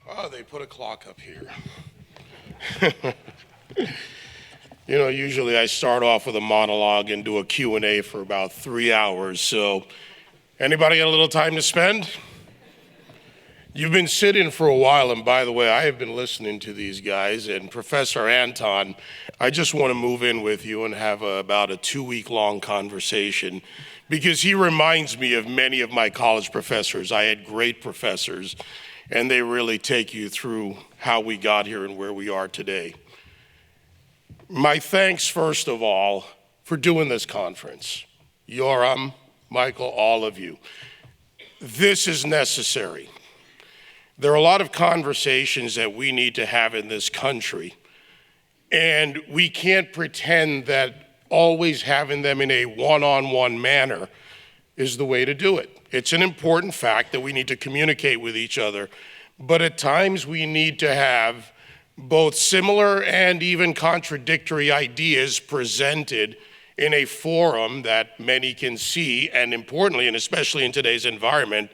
Oh, they put a clock up here. Usually I start off with a monologue and do a Q&A for about 3 hours. So anybody got a little time to spend? You've been sitting for a while, and by the way, I have been listening to these guys, and Professor Anton, I just want to move in with you and have about a 2-week-long conversation, because he reminds me of many of my college professors. I had great professors, and they really take you through how we got here and where we are today. My thanks, first of all, for doing this conference. Yoram, Michael, all of you. This is necessary. There are a lot of conversations that we need to have in this country, and we can't pretend that always having them in a one-on-one manner is the way to do it. It's an important fact that we need to communicate with each other, but at times we need to have both similar and even contradictory ideas presented in a forum that many can see, and importantly, and especially in today's environment,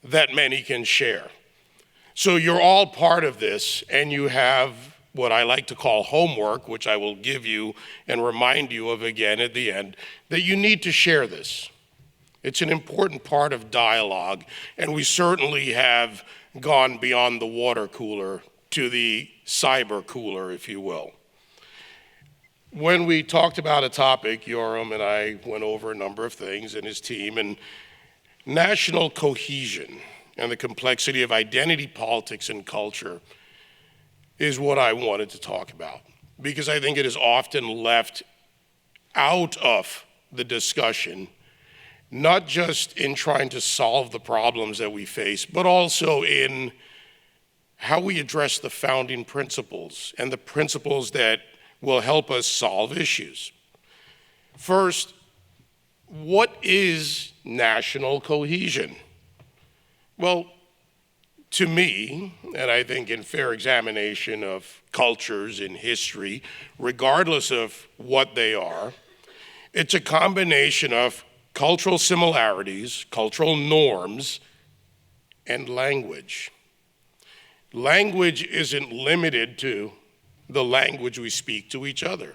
that many can share. So you're all part of this, and you have what I like to call homework, which I will give you and remind you of again at the end, that you need to share this. It's an important part of dialogue, and we certainly have gone beyond the water cooler to the cyber cooler, if you will. When we talked about a topic, Yoram and I went over a number of things, and his team, and national cohesion and the complexity of identity politics and culture is what I wanted to talk about, because I think it is often left out of the discussion, not just in trying to solve the problems that we face, but also in how we address the founding principles and the principles that will help us solve issues. First, what is national cohesion? Well, to me, and I think in fair examination of cultures in history, regardless of what they are, it's a combination of cultural similarities, cultural norms, and language. Language isn't limited to the language we speak to each other.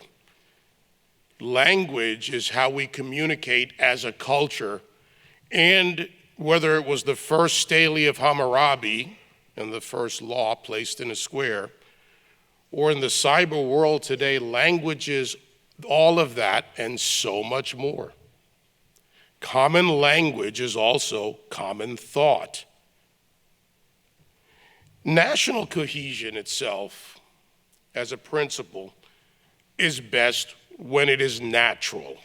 Language is how we communicate as a culture, and whether it was the first stele of Hammurabi and the first law placed in a square, or in the cyber world today, language is all of that and so much more. Common language is also common thought. National cohesion itself, as a principle, is best when it is natural.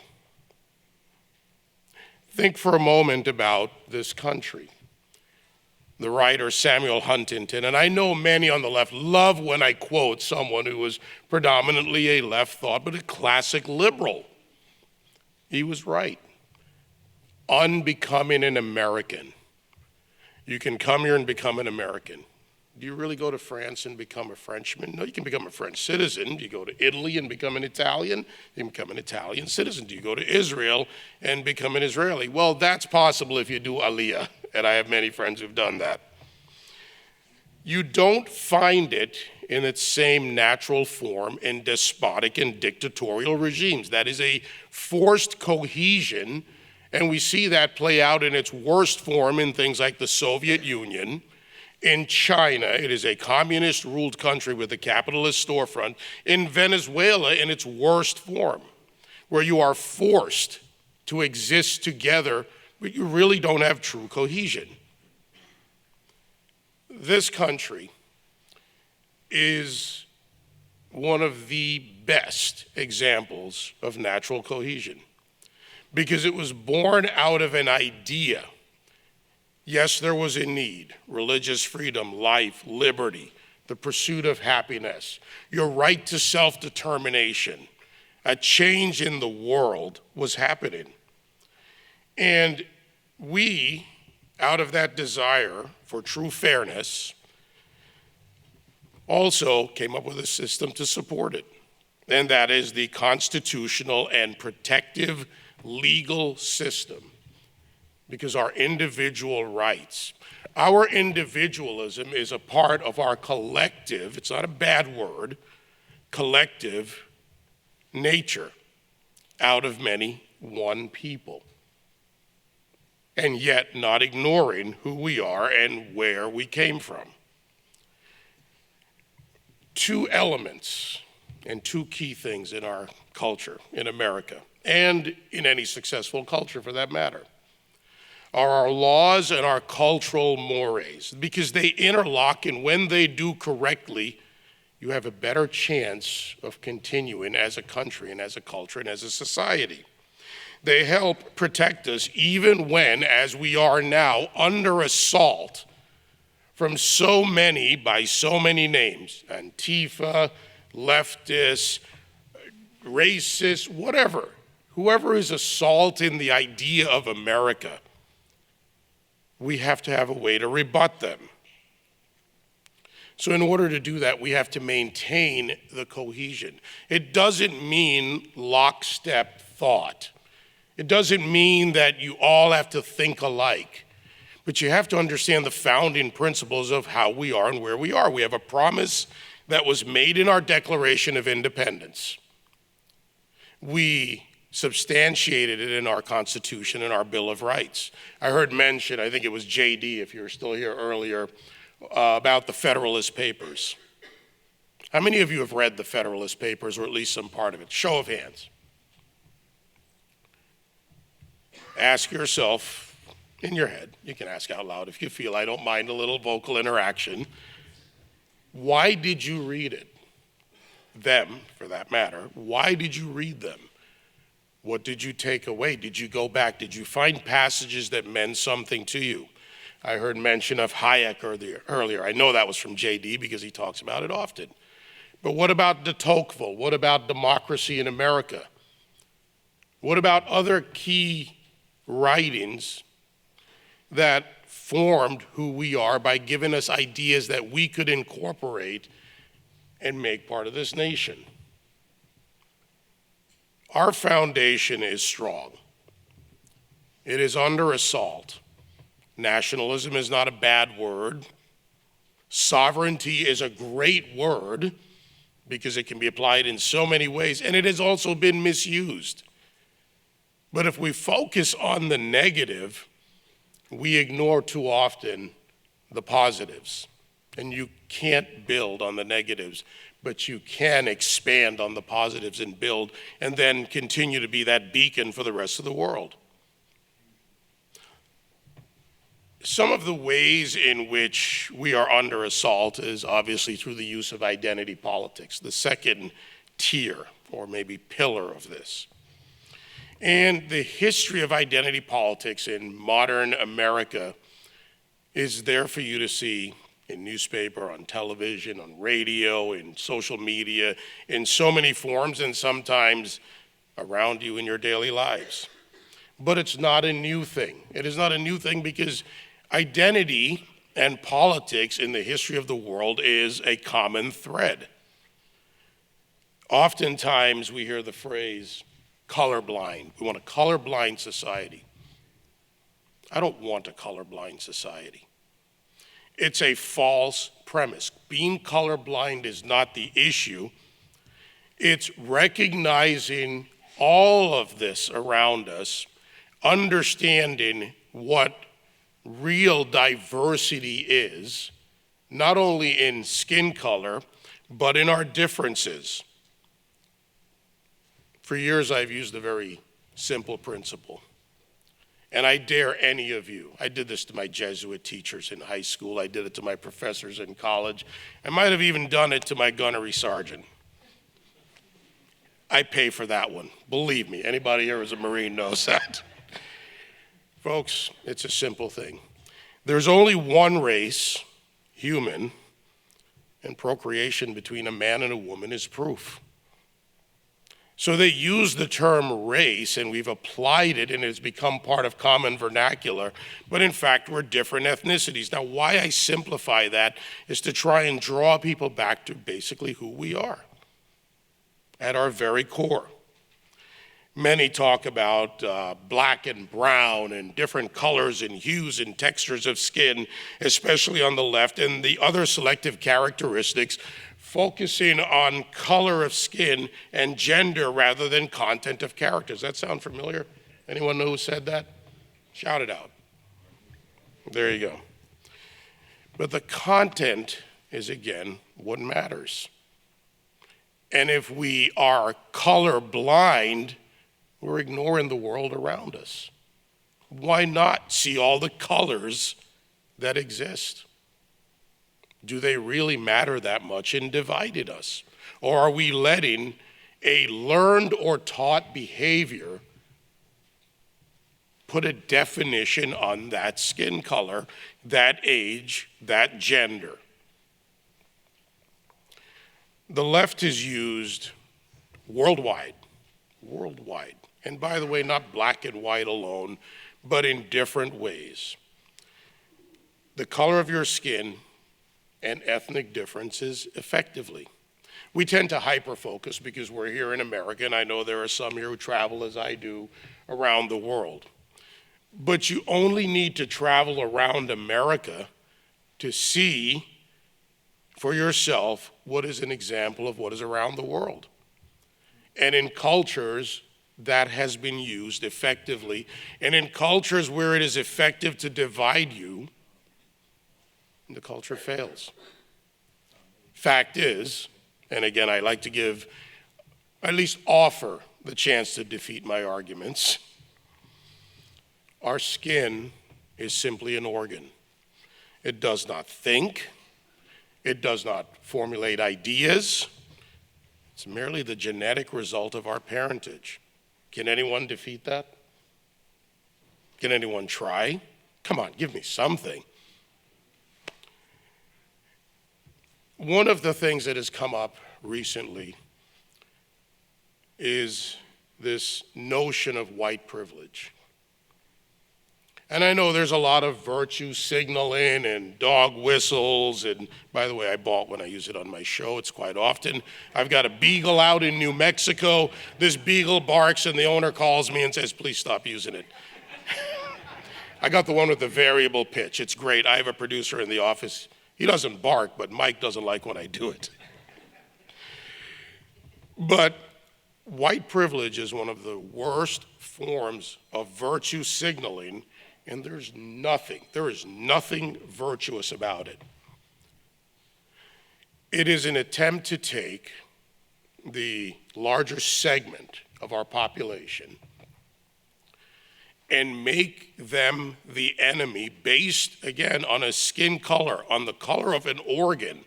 Think for a moment about this country. The writer Samuel Huntington, and I know many on the left love when I quote someone who was predominantly a left thought, but a classic liberal. He was right. Unbecoming an American. You can come here and become an American. Do you really go to France and become a Frenchman? No, you can become a French citizen. Do you go to Italy and become an Italian? You can become an Italian citizen. Do you go to Israel and become an Israeli? Well, that's possible if you do Aliyah, and I have many friends who've done that. You don't find it in its same natural form in despotic and dictatorial regimes. That is a forced cohesion, and we see that play out in its worst form in things like the Soviet Union. In China, it is a communist-ruled country with a capitalist storefront. In Venezuela, in its worst form, where you are forced to exist together, but you really don't have true cohesion. This country is one of the best examples of natural cohesion, because it was born out of an idea. Yes, there was a need: religious freedom, life, liberty, the pursuit of happiness, your right to self-determination. A change in the world was happening. And we, out of that desire for true fairness, also came up with a system to support it. And that is the constitutional and protective legal system because our individual rights, our individualism is a part of our collective, it's not a bad word, collective nature, out of many, one people. And yet not ignoring who we are and where we came from. Two elements and two key things in our culture, in America, and in any successful culture for that matter, are our laws and our cultural mores, because they interlock, and when they do correctly, you have a better chance of continuing as a country and as a culture and as a society. They help protect us even when, as we are now, under assault from so many, by so many names, Antifa, leftists, racists, whatever, whoever is assaulting the idea of America, we have to have a way to rebut them. So in order to do that, we have to maintain the cohesion. It doesn't mean lockstep thought. It doesn't mean that you all have to think alike, but you have to understand the founding principles of how we are and where we are. We have a promise that was made in our Declaration of Independence. We substantiated it in our Constitution and our Bill of Rights. I heard mention, I think it was JD, if you were still here earlier, about the Federalist Papers. How many of you have read the Federalist Papers, or at least some part of it? Show of hands. Ask yourself in your head, you can ask out loud if you feel, I don't mind a little vocal interaction. Why did you read it? Them, for that matter, why did you read them? What did you take away? Did you go back? Did you find passages that meant something to you? I heard mention of Hayek earlier. I know that was from JD because he talks about it often. But what about de Tocqueville? What about Democracy in America? What about other key writings that formed who we are by giving us ideas that we could incorporate and make part of this nation? Our foundation is strong. It is under assault. Nationalism is not a bad word. Sovereignty is a great word because it can be applied in so many ways, and it has also been misused. But if we focus on the negative, we ignore too often the positives. And you can't build on the negatives, but you can expand on the positives and build, and then continue to be that beacon for the rest of the world. Some of the ways in which we are under assault is obviously through the use of identity politics, the second tier, or maybe pillar of this. And the history of identity politics in modern America is there for you to see in newspaper, on television, on radio, in social media, in so many forms, and sometimes around you in your daily lives. But it's not a new thing. It is not a new thing because identity and politics in the history of the world is a common thread. Oftentimes we hear the phrase, colorblind. We want a colorblind society. I don't want a colorblind society. It's a false premise. Being colorblind is not the issue. It's recognizing all of this around us, understanding what real diversity is, not only in skin color, but in our differences. For years, I've used a very simple principle. And I dare any of you, I did this to my Jesuit teachers in high school, I did it to my professors in college, I might have even done it to my gunnery sergeant. I pay for that one, believe me. Anybody here who's a Marine knows that. Folks, it's a simple thing. There's only one race, human, and procreation between a man and a woman is proof. So they use the term race, and we've applied it, and it's become part of common vernacular, but in fact, we're different ethnicities. Now, why I simplify that is to try and draw people back to basically who we are at our very core. Many talk about black and brown and different colors and hues and textures of skin, especially on the left, and the other selective characteristics, focusing on color of skin and gender rather than content of character. Does that sound familiar? Anyone know who said that? Shout it out. There you go. But the content is, again, what matters. And if we are colorblind, we're ignoring the world around us. Why not see all the colors that exist? Do they really matter that much in dividing us? Or are we letting a learned or taught behavior put a definition on that skin color, that age, that gender? The left is used worldwide, and by the way, not black and white alone, but in different ways. The color of your skin and ethnic differences effectively. We tend to hyper-focus because we're here in America, and I know there are some here who travel as I do around the world. But you only need to travel around America to see for yourself what is an example of what is around the world. And in cultures, that has been used effectively. And in cultures where it is effective to divide you, the culture fails. Fact is, and again, I like to give, at least offer the chance to defeat my arguments, our skin is simply an organ. It does not think. It does not formulate ideas. It's merely the genetic result of our parentage. Can anyone defeat that? Can anyone try? Come on, give me something. One of the things that has come up recently is this notion of white privilege. And I know there's a lot of virtue signaling and dog whistles, and by the way, I bought one, I use it on my show, it's quite often. I've got a beagle out in New Mexico. This beagle barks and the owner calls me and says, please stop using it. I got the one with the variable pitch, it's great. I have a producer in the office, he doesn't bark, but Mike doesn't like when I do it. But white privilege is one of the worst forms of virtue signaling, and there is nothing virtuous about it. It is an attempt to take the larger segment of our population and make them the enemy based, again, on a skin color, on the color of an organ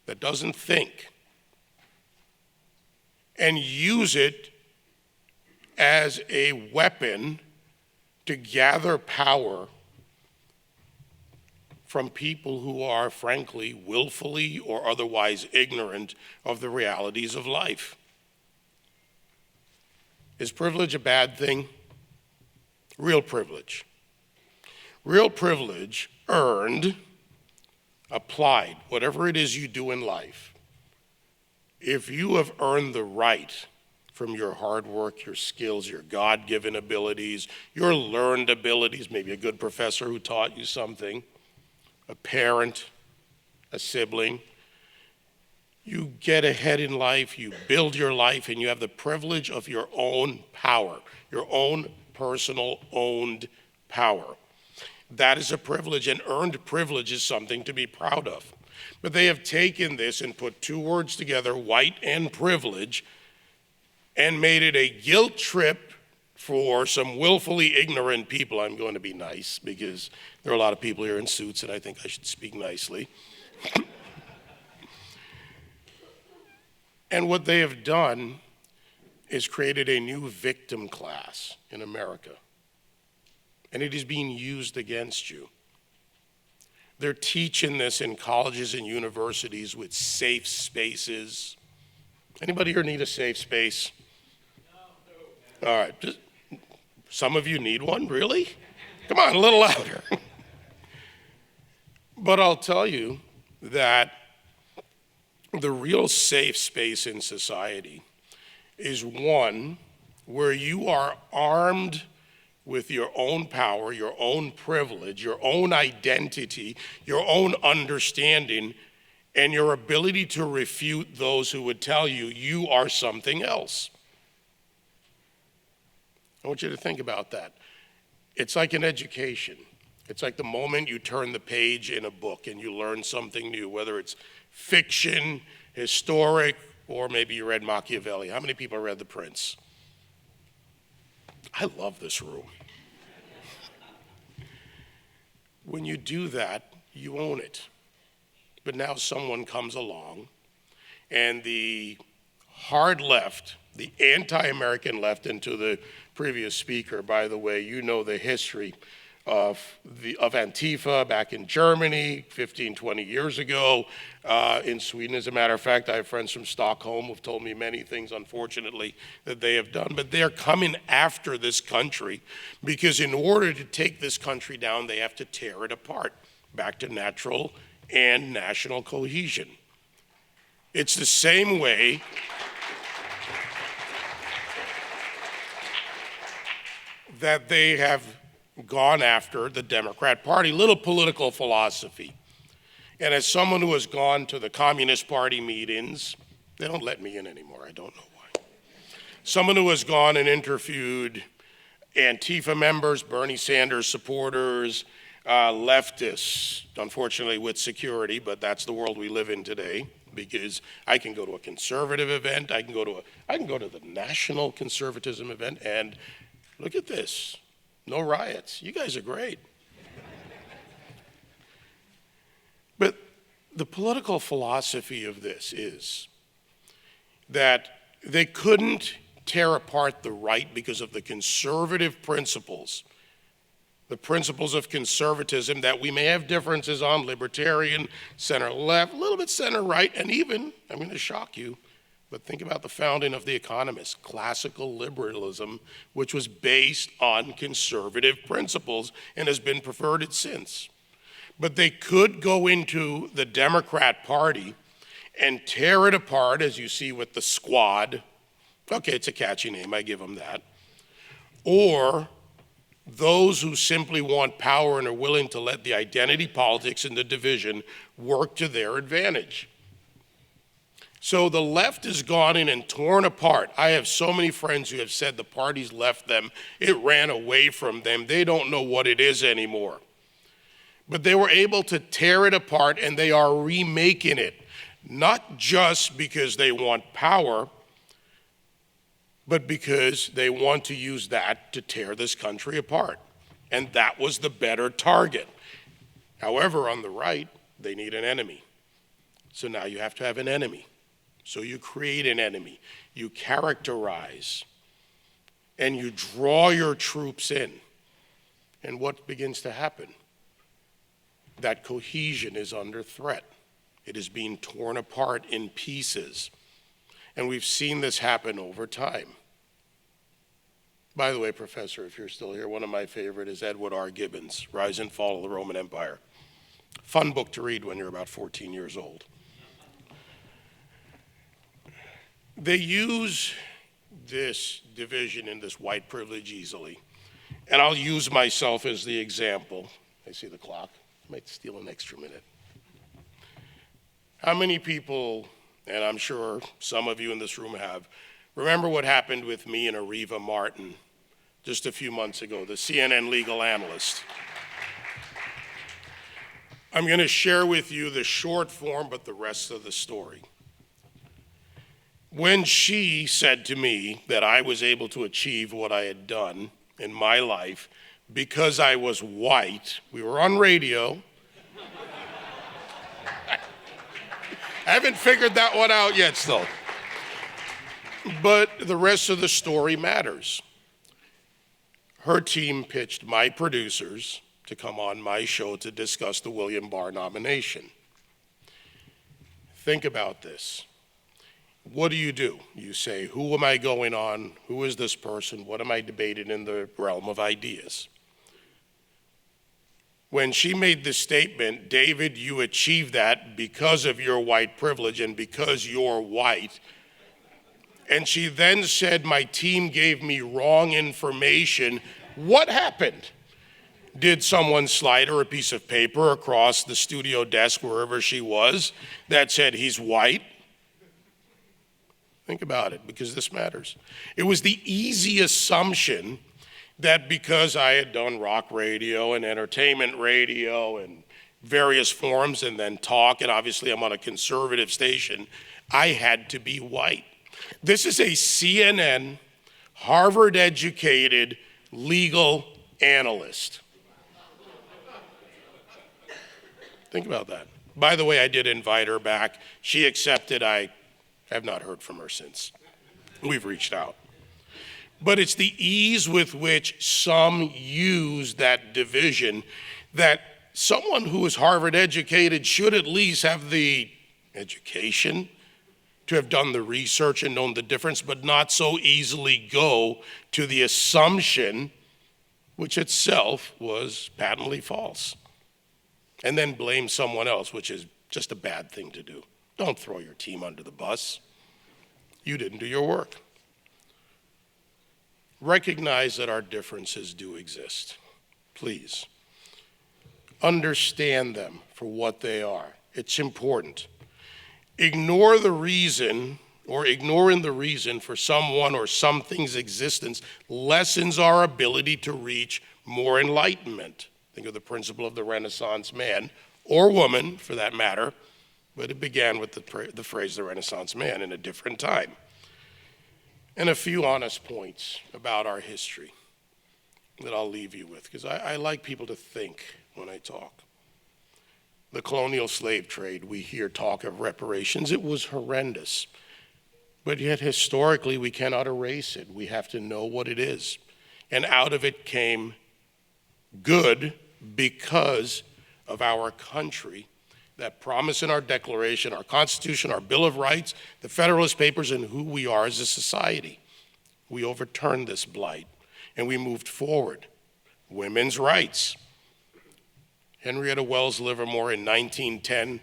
that doesn't think, and use it as a weapon to gather power from people who are, frankly, willfully or otherwise ignorant of the realities of life. Is privilege a bad thing? Real privilege. Real privilege, earned, applied, whatever it is you do in life, if you have earned the right from your hard work, your skills, your God-given abilities, your learned abilities, maybe a good professor who taught you something, a parent, a sibling, you get ahead in life, you build your life, and you have the privilege of your own power, your own personal owned power. That is a privilege, and earned privilege is something to be proud of. But they have taken this and put two words together, white and privilege, and made it a guilt trip for some willfully ignorant people. I'm going to be nice because there are a lot of people here in suits and I think I should speak nicely. And what they have done is created a new victim class in America. And it is being used against you. They're teaching this in colleges and universities with safe spaces. Anybody here need a safe space? No. All right, some of you need one, really? Come on, a little louder. But I'll tell you that the real safe space in society is one where you are armed with your own power, your own privilege, your own identity, your own understanding, and your ability to refute those who would tell you you are something else. I want you to think about that. It's like an education. It's like the moment you turn the page in a book and you learn something new, whether it's fiction, historic, or maybe you read Machiavelli. How many people read The Prince? I love this room. When you do that, you own it. But now someone comes along, and the hard left, the anti-American left, and to the previous speaker, by the way, you know the history of Antifa back in Germany 15, 20 years ago, in Sweden, as a matter of fact. I have friends from Stockholm who've told me many things, unfortunately, that they have done. But they're coming after this country because in order to take this country down, they have to tear it apart back to natural and national cohesion. It's the same way that they have gone after the Democrat Party. Little political philosophy. And as someone who has gone to the Communist Party meetings, they don't let me in anymore, I don't know why. Someone who has gone and interviewed Antifa members, Bernie Sanders supporters, leftists, unfortunately with security, but that's the world we live in today, because I can go to a conservative event, I can go to the National Conservatism event, and look at this. No riots. You guys are great. But the political philosophy of this is that they couldn't tear apart the right because of the conservative principles, the principles of conservatism that we may have differences on, libertarian, center-left, a little bit center-right, and even, I'm going to shock you, but think about the founding of The Economist, classical liberalism, which was based on conservative principles and has been perverted since. But they could go into the Democrat Party and tear it apart, as you see with the Squad. Okay, it's a catchy name, I give them that. Or those who simply want power and are willing to let the identity politics and the division work to their advantage. So the left has gone in and torn apart. I have so many friends who have said the party's left them, it ran away from them, they don't know what it is anymore. But they were able to tear it apart, and they are remaking it, not just because they want power, but because they want to use that to tear this country apart. And that was the better target. However, on the right, they need an enemy. So now you have to have an enemy. So you create an enemy, you characterize, and you draw your troops in. And what begins to happen? That cohesion is under threat. It is being torn apart in pieces. And we've seen this happen over time. By the way, Professor, if you're still here, one of my favorite is Edward R. Gibbon's Rise and Fall of the Roman Empire. Fun book to read when you're about 14 years old. They use this division and this white privilege easily. And I'll use myself as the example. I see the clock. I might steal an extra minute. How many people, and I'm sure some of you in this room have, remember what happened with me and Areva Martin just a few months ago, the CNN legal analyst? I'm going to share with you the short form, but the rest of the story. When she said to me that I was able to achieve what I had done in my life because I was white, we were on radio. I haven't figured that one out yet still. But the rest of the story matters. Her team pitched my producers to come on my show to discuss the William Barr nomination. Think about this. What do? You say, who am I going on? Who is this person? What am I debating in the realm of ideas? When she made this statement, David, you achieved that because of your white privilege and because you're white, And she then said, my team gave me wrong information. What happened? Did someone slide her a piece of paper across the studio desk wherever she was that said he's white? Think about it, because this matters. It was the easy assumption that because I had done rock radio and entertainment radio and various forms and then talk, and obviously I'm on a conservative station, I had to be white. This is a CNN, Harvard-educated legal analyst. Think about that. By the way, I did invite her back. She accepted. I have not heard from her since. We've reached out. But it's the ease with which some use that division, that someone who is Harvard educated should at least have the education to have done the research and known the difference, but not so easily go to the assumption, which itself was patently false, and then blame someone else, which is just a bad thing to do. Don't throw your team under the bus. You didn't do your work. Recognize that our differences do exist. Please. Understand them for what they are. It's important. Ignore the reason, or ignoring the reason for someone or something's existence lessens our ability to reach more enlightenment. Think of the principle of the Renaissance man, or woman for that matter, but it began with the phrase the Renaissance man in a different time. And a few honest points about our history that I'll leave you with, because I like people to think when I talk. The colonial slave trade, we hear talk of reparations. It was horrendous. But yet historically, we cannot erase it. We have to know what it is. And out of it came good because of our country, that promise in our Declaration, our Constitution, our Bill of Rights, the Federalist Papers, and who we are as a society. We overturned this blight, and we moved forward. Women's rights. Henrietta Wells Livermore in 1910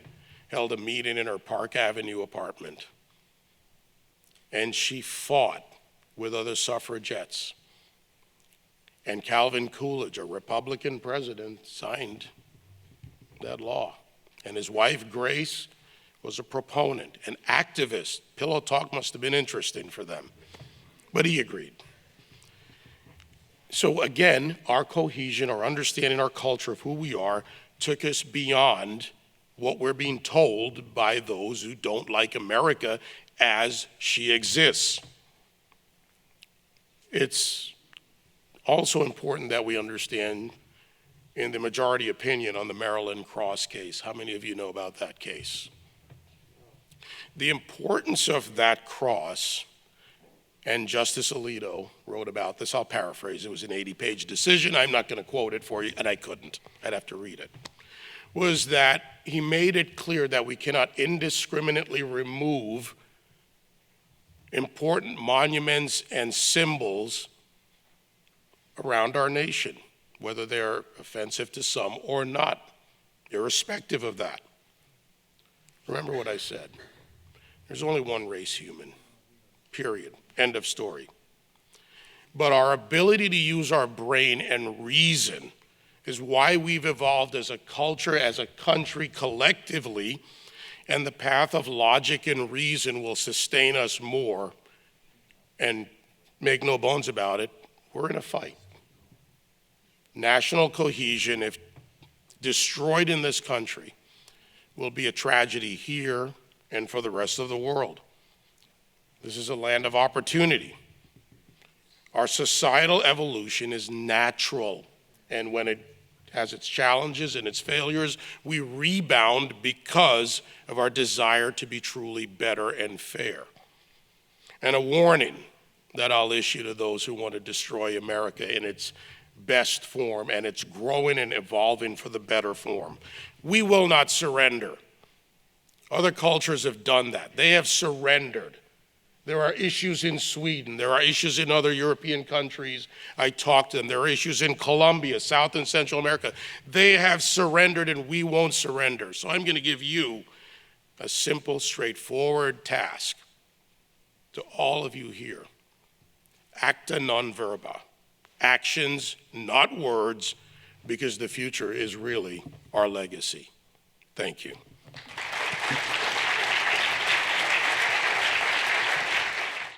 held a meeting in her Park Avenue apartment, and she fought with other suffragettes. And Calvin Coolidge, a Republican president, signed that law. And his wife, Grace, was a proponent, an activist. Pillow talk must have been interesting for them, but he agreed. So again, our cohesion, our understanding, our culture of who we are took us beyond what we're being told by those who don't like America as she exists. It's also important that we understand in the majority opinion on the Maryland Cross case. How many of you know about that case? The importance of that cross, and Justice Alito wrote about this, I'll paraphrase, it was an 80-page decision, I'm not going to quote it for you, and I couldn't, I'd have to read it, was that he made it clear that we cannot indiscriminately remove important monuments and symbols around our nation, whether they're offensive to some or not, irrespective of that. Remember what I said. There's only one race human, period, end of story. But our ability to use our brain and reason is why we've evolved as a culture, as a country collectively, and the path of logic and reason will sustain us more. And make no bones about it, we're in a fight. National cohesion, if destroyed in this country, will be a tragedy here and for the rest of the world. This is a land of opportunity. Our societal evolution is natural, and when it has its challenges and its failures, we rebound because of our desire to be truly better and fair. And a warning that I'll issue to those who want to destroy America in its best form, and it's growing and evolving for the better form. We will not surrender. Other cultures have done that. They have surrendered. There are issues in Sweden. There are issues in other European countries. I talked to them. There are issues in Colombia, South and Central America. They have surrendered, and we won't surrender. So I'm going to give you a simple, straightforward task. to all of you here, acta non verba, actions, not words, because the future is really our legacy. Thank you.